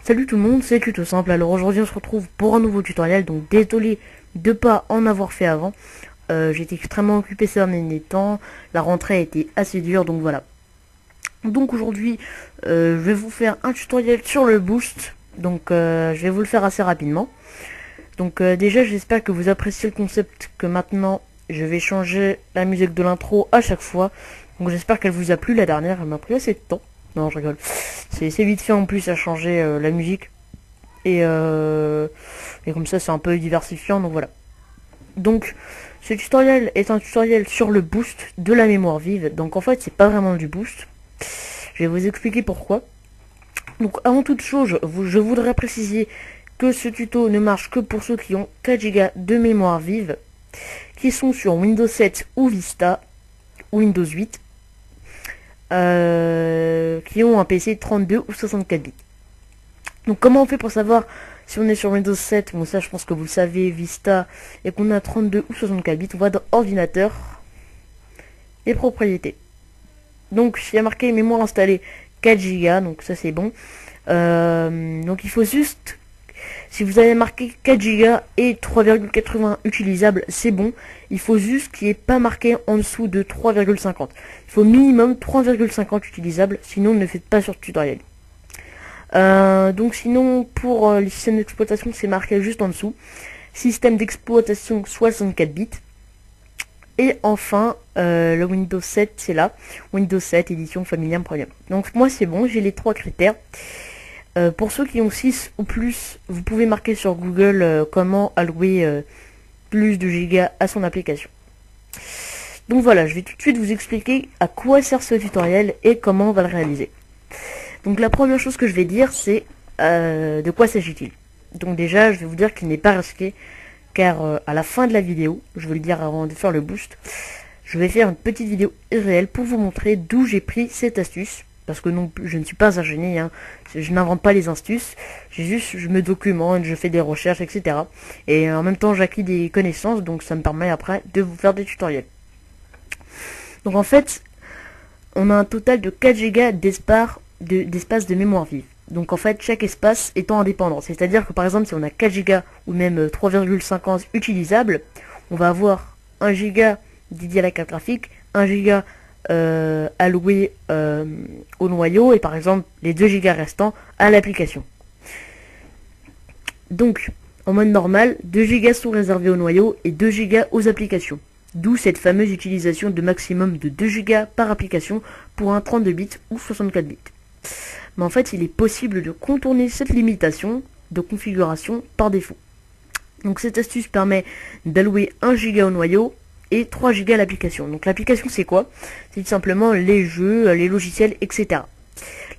Salut tout le monde, c'est Tuto Simple. Alors aujourd'hui on se retrouve pour un nouveau tutoriel, donc désolé de pas en avoir fait avant. J'étais extrêmement occupé ces derniers temps, la rentrée a été assez dure, donc voilà. Donc aujourd'hui je vais vous faire un tutoriel sur le boost, donc je vais vous le faire assez rapidement. Donc déjà j'espère que vous appréciez le concept que maintenant je vais changer la musique de l'intro à chaque fois. Donc j'espère qu'elle vous a plu la dernière, elle m'a pris assez de temps. Non, je rigole. C'est vite fait en plus à changer la musique. Et comme ça c'est un peu diversifiant, donc voilà. Donc ce tutoriel est un tutoriel sur le boost de la mémoire vive. Donc en fait c'est pas vraiment du boost. Je vais vous expliquer pourquoi. Donc avant toute chose, je voudrais préciser que ce tuto ne marche que pour ceux qui ont 4 Go de mémoire vive, qui sont sur Windows 7 ou Vista, ou Windows 8, qui ont un PC 32 ou 64 bits. Donc comment on fait pour savoir si on est sur Windows 7, bon ça je pense que vous le savez, Vista, et qu'on a 32 ou 64 bits, on va dans Ordinateur, les propriétés. Donc il y a marqué mémoire installée 4 Go, donc ça c'est bon. Donc il faut juste, si vous avez marqué 4 Go et 3,80 utilisables, c'est bon. Il faut juste qu'il n'y ait pas marqué en dessous de 3,50. Il faut minimum 3,50 utilisables, sinon ne faites pas sur le tutoriel. Donc sinon pour les systèmes d'exploitation c'est marqué juste en dessous. Système d'exploitation 64 bits. Et enfin le Windows 7 c'est là. Windows 7 édition familiale premium. Donc moi c'est bon, j'ai les trois critères. Pour ceux qui ont 6 ou plus, vous pouvez marquer sur Google comment allouer plus de gigas à son application. Donc voilà, je vais tout de suite vous expliquer à quoi sert ce tutoriel et comment on va le réaliser. Donc la première chose que je vais dire c'est de quoi s'agit-il. Donc déjà je vais vous dire qu'il n'est pas risqué car à la fin de la vidéo, je vais le dire avant de faire le boost, je vais faire une petite vidéo réelle pour vous montrer d'où j'ai pris cette astuce. Parce que non, je ne suis pas un génie, hein. Je n'invente pas les astuces, je me documente, je fais des recherches, etc. Et en même temps j'acquis des connaissances, donc ça me permet après de vous faire des tutoriels. Donc en fait, on a un total de 4 Go d'espace de mémoire vive. Donc en fait, chaque espace étant indépendant. C'est-à-dire que par exemple, si on a 4 Go ou même 3,50 utilisables, on va avoir 1 Go dédié à la carte graphique, 1 Go alloué au noyau et par exemple les 2 Go restants à l'application. Donc, en mode normal, 2 Go sont réservés au noyau et 2 Go aux applications. D'où cette fameuse utilisation de maximum de 2 Go par application pour un 32 bits ou 64 bits. Mais en fait, il est possible de contourner cette limitation de configuration par défaut. Donc cette astuce permet d'allouer 1 Go au noyau et 3 Go à l'application. Donc l'application c'est quoi? C'est tout simplement les jeux, les logiciels, etc.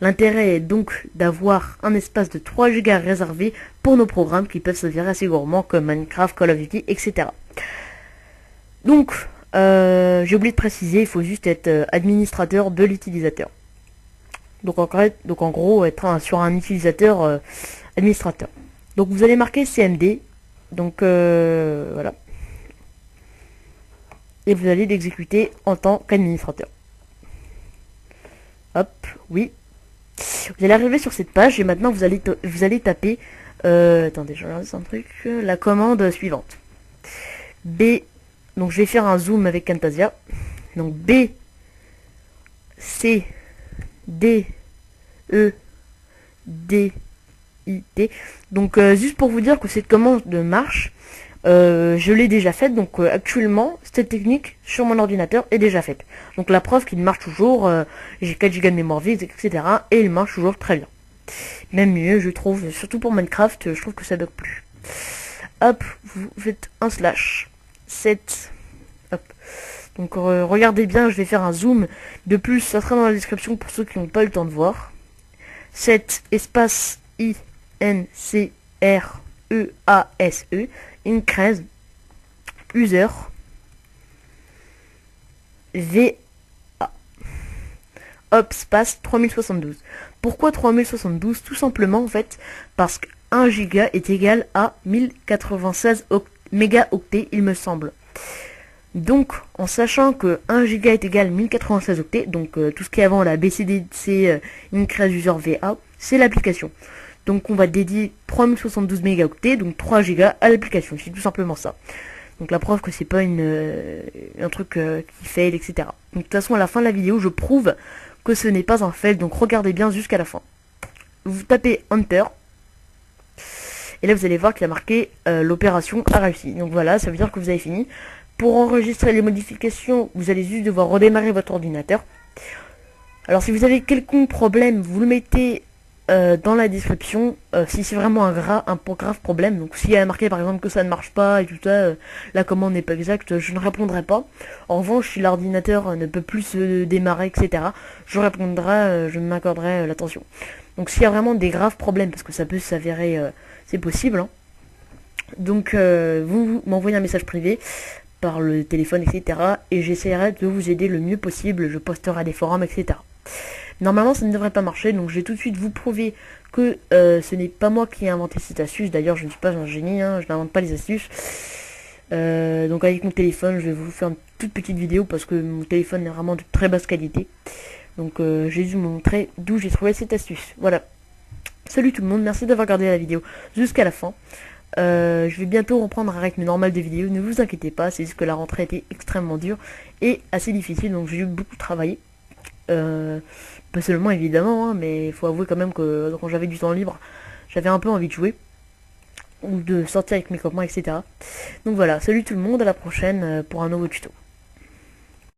L'intérêt est donc d'avoir un espace de 3 Go réservé pour nos programmes qui peuvent s'avérer assez gourmands comme Minecraft, Call of Duty, etc. Donc, j'ai oublié de préciser, il faut juste être administrateur de l'utilisateur. Donc en gros, être sur un utilisateur administrateur. Donc vous allez marquer CMD. Donc voilà. Et vous allez l'exécuter en tant qu'administrateur. Hop, oui. Vous allez arriver sur cette page et maintenant vous allez taper. Attendez, je regarde un truc. La commande suivante. B. Donc je vais faire un zoom avec Camtasia. Donc B. C. D. E. D. I. T. Donc juste pour vous dire que cette commande marche. Je l'ai déjà faite, donc actuellement cette technique sur mon ordinateur est déjà faite. Donc la preuve qu'il marche toujours, j'ai 4 Go de mémoire vive, etc. Et il marche toujours très bien. Même mieux je trouve, surtout pour Minecraft, je trouve que ça bug plus. Hop, vous faites un slash 7. Hop. Donc regardez bien, je vais faire un zoom. De plus, ça sera dans la description pour ceux qui n'ont pas eu le temps de voir. 7 espace INCREASE. Increase user VA hop space 3072. Pourquoi 3072? Tout simplement en fait parce que 1 Go est égal à 1096 mégaoctets il me semble. Donc en sachant que 1 Go est égal à 1096 octets, donc tout ce qui est avant la BCDC Increase user VA, c'est l'application. Donc on va dédier 3072 mégaoctets, donc 3 gigas à l'application, c'est tout simplement ça. Donc la preuve que c'est pas un truc qui fail, etc. Donc de toute façon à la fin de la vidéo je prouve que ce n'est pas un fail, donc regardez bien jusqu'à la fin. Vous tapez Enter, et là vous allez voir qu'il y a marqué l'opération a réussi. Donc voilà, ça veut dire que vous avez fini. Pour enregistrer les modifications, vous allez juste devoir redémarrer votre ordinateur. Alors si vous avez quelconque problème, vous le mettez dans la description, si c'est vraiment un grave problème. Donc s'il y a marqué par exemple que ça ne marche pas et tout ça, la commande n'est pas exacte, je ne répondrai pas. En revanche, si l'ordinateur ne peut plus se démarrer, etc., je répondrai, je m'accorderai l'attention. Donc s'il y a vraiment des graves problèmes, parce que ça peut s'avérer, c'est possible, hein. Donc vous m'envoyez un message privé par le téléphone, etc. Et j'essaierai de vous aider le mieux possible, je posterai des forums, etc. Normalement ça ne devrait pas marcher, donc je vais tout de suite vous prouver que ce n'est pas moi qui ai inventé cette astuce. D'ailleurs je ne suis pas un génie, hein, je n'invente pas les astuces. Donc avec mon téléphone je vais vous faire une toute petite vidéo parce que mon téléphone est vraiment de très basse qualité. Donc j'ai dû vous montrer d'où j'ai trouvé cette astuce. Voilà. Salut tout le monde, merci d'avoir regardé la vidéo jusqu'à la fin. Je vais bientôt reprendre un rythme normal de vidéos, ne vous inquiétez pas, c'est juste que la rentrée était extrêmement dure et assez difficile, donc j'ai eu beaucoup travaillé. Pas seulement évidemment, hein, mais il faut avouer quand même que quand j'avais du temps libre, j'avais un peu envie de jouer, ou de sortir avec mes copains, etc. Donc voilà, salut tout le monde, à la prochaine pour un nouveau tuto.